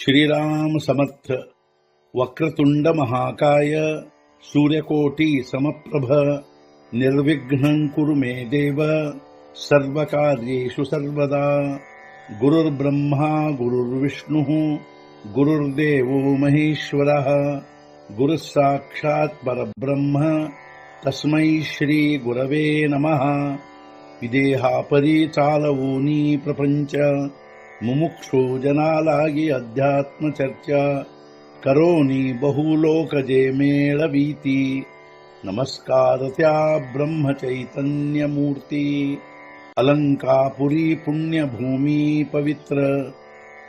श्रीराम समर्थ। वक्रतुंड महाकाय सूर्यकोटि समप्रभ निर्विघ्नं कुरु मे देव सर्वकार्येषु सर्वदा। गुरुर्ब्रह्मा गुरुर्विष्णुः गुरुर्देवो महेश्वरः गुरुः साक्षात् परब्रह्म तस्मै श्री गुरवे नमः। विदेहापरि चालवोनी प्रपंच मुमुक्षु जनालागी अध्यात्म चर्चा करोनी बहुलोकजे मेळवीती। नमस्कार त्या ब्रह्म चैतन्य मूर्ती अलंकापुरी पुण्यभूमी पवित्र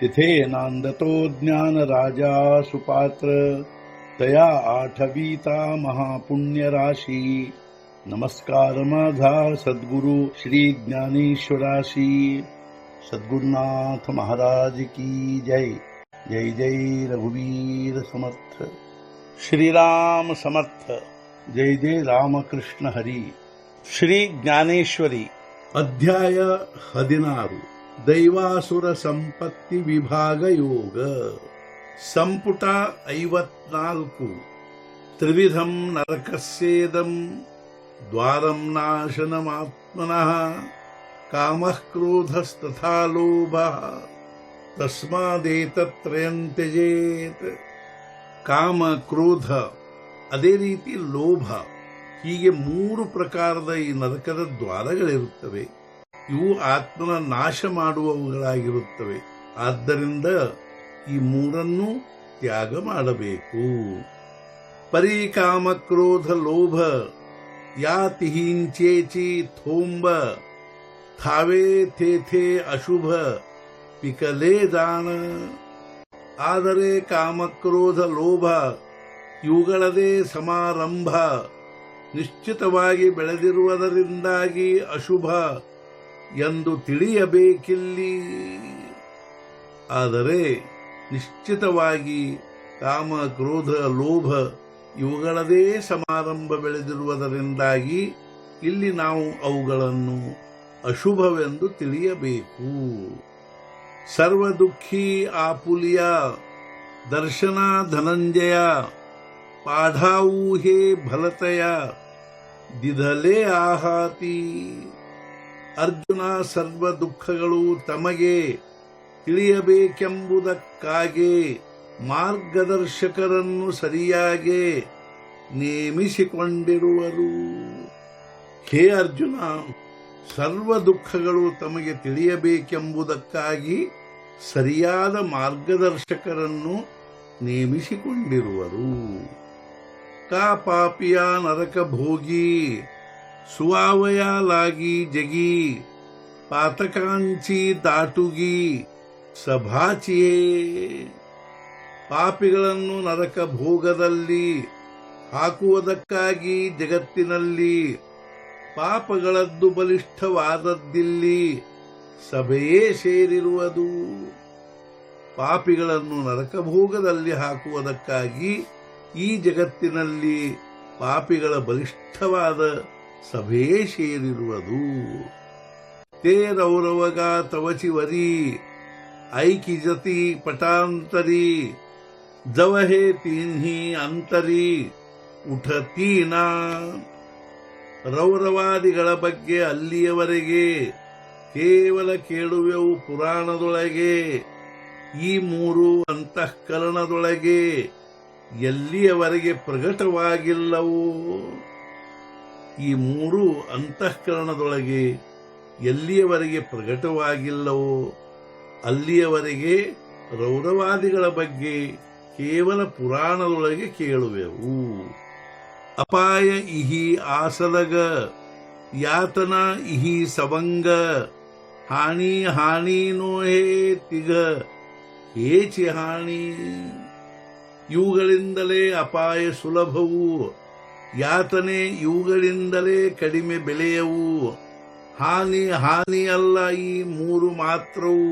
तिथे नांदतो ज्ञान राजा सुपात्र तया आठवीता महापुण्य राशी। नमस्कार माझा सद्गुरु श्री ज्ञानेश्वराशी। सद्गुरुनाथ महाराज की जय। जय जय रघुवीर समर्थ। श्रीराम समर्थ। जय जय रामकृष्ण हरी। ಶ್ರೀ ಜ್ಞಾನೇಶ್ವರಿ ಅಧ್ಯಾಯ 16 ದೈವಾಸುರ ಸಂಪತ್ತಿ ವಿಭಾಗ ಯೋಗ ಸಂಪುಟ 54 ತ್ರಿವಿಧಂ ನರಕಸ್ಯೇದಂ ದ್ವಾರಂ ನಾಶನಮಾತ್ಮನಃ ಕಾಮಃ ಕ್ರೋಧಸ್ತಥಾ ಲೋಭಃ ತಸ್ಮಾದೇತತ್ರಯಂ ತ್ಯಜೇತ್। ಕಾಮ, ಕ್ರೋಧ, ಅದೇ ರೀತಿ ಲೋಭ, ಹೀಗೆ 3 ಪ್ರಕಾರದ ಈ ನರಕದ ದ್ವಾರಗಳಿರುತ್ತವೆ. ಇವು ಆತ್ಮನ ನಾಶ ಮಾಡುವವುಗಳಾಗಿರುತ್ತವೆ. ಆದ್ದರಿಂದ ಈ 3 ತ್ಯಾಗ ಮಾಡಬೇಕು. ಪರಿಕಾಮ ಕ್ರೋಧ ಲೋಭ ಯಾತಿ ಹಿಂಚೇಚಿ ಥೋಂಬ ಥಾವೇ ಥೇಥೇ ಅಶುಭ ಪಿಕಲೇ ದಾನ. ಆದರೆ ಕಾಮಕ್ರೋಧ ಲೋಭ ಇವುಗಳದೇ ಸಮಾರಂಭ ನಿಶ್ಚಿತವಾಗಿ ಬೆಳೆದಿರುವುದರಿಂದಾಗಿ ಅಶುಭ ಎಂದು ತಿಳಿಯಬೇಕಿಲ್ಲಿ. ಆದರೆ ನಿಶ್ಚಿತವಾಗಿ ಕಾಮ ಕ್ರೋಧ ಲೋಭ ಇವುಗಳದೇ ಸಮಾರಂಭ ಬೆಳೆದಿರುವುದರಿಂದಾಗಿ ಇಲ್ಲಿ ನಾವು ಅವುಗಳನ್ನು ಅಶುಭವೆಂದು ತಿಳಿಯಬೇಕು. ಸರ್ವ ದುಃಖಿ ಆಪುಲಿಯ ದರ್ಶನ ಧನಂಜಯ ಪಾಢಾವು ಹೇ ಭಲತಯ ದಿಧಲೆ ಆಹಾತಿ. ಅರ್ಜುನ, ಸರ್ವ ದುಃಖಗಳು ತಮಗೆ ತಿಳಿಯಬೇಕೆಂಬುದಕ್ಕಾಗಿ ಮಾರ್ಗದರ್ಶಕರನ್ನು ಸರಿಯಾಗಿ ನೇಮಿಸಿಕೊಂಡಿರುವರು. ಹೇ ಅರ್ಜುನ, ಸರ್ವ ದುಃಖಗಳು ತಮಗೆ ತಿಳಿಯಬೇಕೆಂಬುದಕ್ಕಾಗಿ ಸರಿಯಾದ ಮಾರ್ಗದರ್ಶಕರನ್ನು ನೇಮಿಸಿಕೊಂಡಿರುವರು. ಕಾ ಪಾಪಿಯ ನರಕ ಭೋಗಿ ಸುವಾವಯ ಲಾಗಿ ಜಗಿ ಪಾತಕಾಂಚಿ ದಾಟುಗಿ ಸಭಾಚಿಯೇ. ಪಾಪಿಗಳನ್ನು ನರಕ ಭೋಗದಲ್ಲಿ ಹಾಕುವುದಕ್ಕಾಗಿ ಜಗತ್ತಿನಲ್ಲಿ ಪಾಪಗಳದ್ದು ಬಲಿಷ್ಠವಾದದ್ದಿಲ್ಲಿ ಸಭೆಯೇ ಸೇರಿರುವುದು. ಪಾಪಿಗಳನ್ನು ನರಕಭೋಗದಲ್ಲಿ ಹಾಕುವುದಕ್ಕಾಗಿ ಈ ಜಗತ್ತಿನಲ್ಲಿ ಪಾಪಿಗಳ ಬಲಿಷ್ಠವಾದ ಸಭೆಯೇ ಸೇರಿರುವುದು. ತೇ ರೌರವಗ ತವಚಿವರಿ ಐಕಿ ಜತಿ ಪಟಾಂತರಿ ಜವಹೇ ತೀನ್ಹಿ ಅಂತರಿ ಉಠತೀನಾ. ರೌರವಾದಿಗಳ ಬಗ್ಗೆ ಅಲ್ಲಿಯವರೆಗೆ ಕೇವಲ ಕೇಳುವೆವು ಪುರಾಣದೊಳಗೆ. ಈ 3 ಅಂತಃಕರಣದೊಳಗೆ ಎಲ್ಲಿಯವರೆಗೆ ಪ್ರಕಟವಾಗಿಲ್ಲವೋ, ಈ 3 ಅಂತಃಕರಣದೊಳಗೆ ಎಲ್ಲಿಯವರೆಗೆ ಪ್ರಕಟವಾಗಿಲ್ಲವೋ ಅಲ್ಲಿಯವರೆಗೆ ರೌರವಾದಿಗಳ ಬಗ್ಗೆ ಕೇವಲ ಪುರಾಣದೊಳಗೆ ಕೇಳುವೆವು. ಅಪಾಯ ಇಹಿ ಆಸಲಗ ಯಾತನ ಇಹಿ ಸವಂಗ ಹಾನಿ ಹಾನಿ ನೋಹೇ ತಿಗ ಹೇಚಿ ಹಾನಿ. ಇವುಗಳಿಂದಲೇ ಅಪಾಯ ಸುಲಭವು, ಯಾತನೆ ಇವುಗಳಿಂದಲೇ ಕಡಿಮೆ ಬೆಲೆಯವು. ಹಾನಿ ಹಾನಿಯಲ್ಲ, ಈ 3 ಮಾತ್ರವು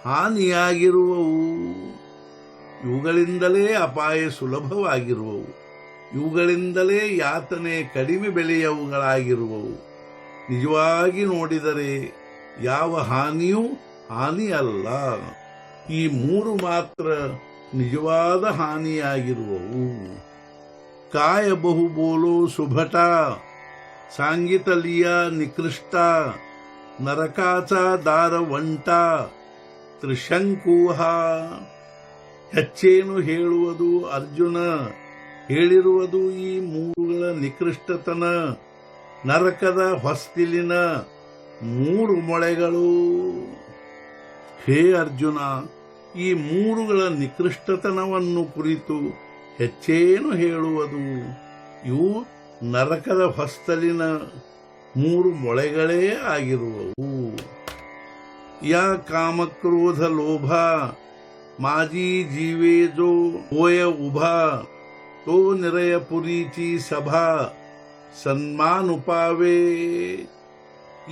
ಹಾನಿಯಾಗಿರುವವು. ಇವುಗಳಿಂದಲೇ ಅಪಾಯ ಸುಲಭವಾಗಿರುವವು, ಇವುಗಳಿಂದಲೇ ಯಾತನೆ ಕಡಿಮೆ ಬೆಲೆಯವುಗಳಾಗಿರುವವು. ನಿಜವಾಗಿ ನೋಡಿದರೆ ಯಾವ ಹಾನಿಯೂ ಹಾನಿಯಲ್ಲ. ಈ ಮೂರು ಮಾತ್ರ ನಿಜವಾದ ಹಾನಿಯಾಗಿರುವವು. काय बहु बोलो सुभटा, सांगितलिया निकृष्टा, ನರಕಾಚ ದಾರವಂಟ ತ್ರಿಶಂಕೂಹ. ಹೆಚ್ಚೇನು ಹೇಳುವುದು ಅರ್ಜುನ, ಹೇಳಿರುವುದು ಈ ಮೂರುಗಳ ನಿಕೃಷ್ಟತನ, ನರಕದ ಹೊಸ್ತಿಲಿನ ಮೂರು ಮೊಳೆಗಳು. ಹೇ ಅರ್ಜುನ, ಈ ಮೂರುಗಳ ನಿಕೃಷ್ಟತನವನ್ನು ಕುರಿತು ಹೆಚ್ಚೇನು ಹೇಳುವುದು? ಇವು ನರಕದ ಹೊಸ್ತಲಿನ ಮೂರು ಮೊಳೆಗಳೇ ಆಗಿರುವವು. ಯಾ ಕಾಮಕ್ರೋಧ ಲೋಭ ಮಾಜಿ ಜೀವೆ ಜೋ ಹೋಯ ಉಭಾ, ತೋ ನಿರಯ ಪುರೀಚಿ ಸಭಾ ಸನ್ಮಾನುಪಾವೇ.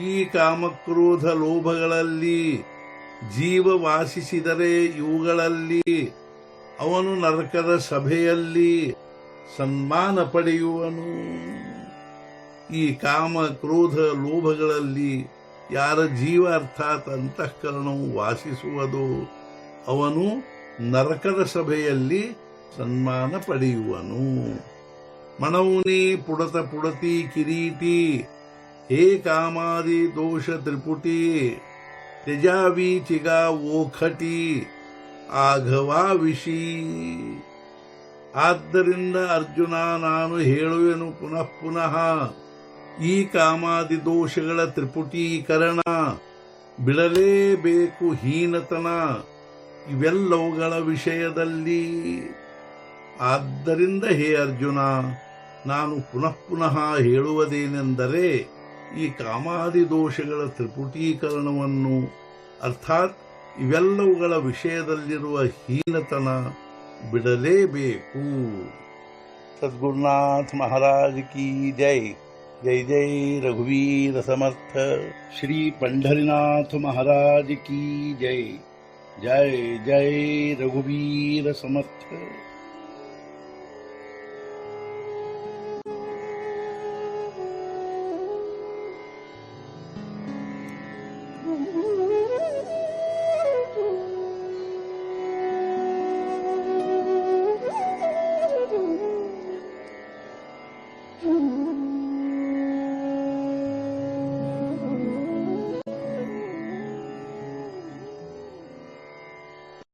ಈ ಕಾಮಕ್ರೋಧ ಲೋಭಗಳಲ್ಲಿ ಜೀವ ವಾಸಿಸಿದರೆ ಇವುಗಳಲ್ಲಿ ಅವನು ನರಕದ ಸಭೆಯಲ್ಲಿ ಸನ್ಮಾನ ಪಡೆಯುವನು. ಈ ಕಾಮ ಕ್ರೋಧ ಲೋಭಗಳಲ್ಲಿ ಯಾರ ಜೀವ ಅರ್ಥಾತ್ ಅಂತಃಕರಣವು ವಾಸಿಸುವುದೋ ಅವನು ನರಕದ ಸಭೆಯಲ್ಲಿ ಸನ್ಮಾನ ಪಡೆಯುವನು. ಮನೌನಿ ಪುಡತ ಪುಡತಿ ಕಿರೀಟಿ, ಹೇ ಕಾಮಾದಿ ದೋಷ ತ್ರಿಪುಟಿ, ತ್ಯಜಾವಿ ಚಿಗಾ ಓಖಟಿ ಆಘವಾ ವಿಷಿ. ಆದ್ದರಿಂದ ಅರ್ಜುನ, ನಾನು ಹೇಳುವೆನು ಪುನಃ ಪುನಃ, ಈ ಕಾಮಾದಿ ದೋಷಗಳ ತ್ರಿಪುಟೀಕರಣ, ಬಿಡಲೇಬೇಕು ಹೀನತನ ಇವೆಲ್ಲವುಗಳ ವಿಷಯದಲ್ಲಿ. ಆದ್ದರಿಂದ ಹೇ ಅರ್ಜುನ, ನಾನು ಪುನಃ ಪುನಃ ಹೇಳುವುದೇನೆಂದರೆ, ಈ ಕಾಮಾದಿ ದೋಷಗಳ ತ್ರಿಪುಟೀಕರಣವನ್ನು ಅರ್ಥಾತ್ ಇವೆಲ್ಲವುಗಳ ವಿಷಯದಲ್ಲಿರುವ ಹೀನತನ ಬಿಡಲೇಬೇಕು. ಸದ್ಗುರುನಾಥ ಮಹಾರಾಜ್ ಕಿ ಜೈ. ಜೈ ಜೈ ರಘುವೀರ ಸಮರ್ಥ. ಶ್ರೀ पंढरीनाथ महाराज की जय. जय जय रघुवीर समर्थ.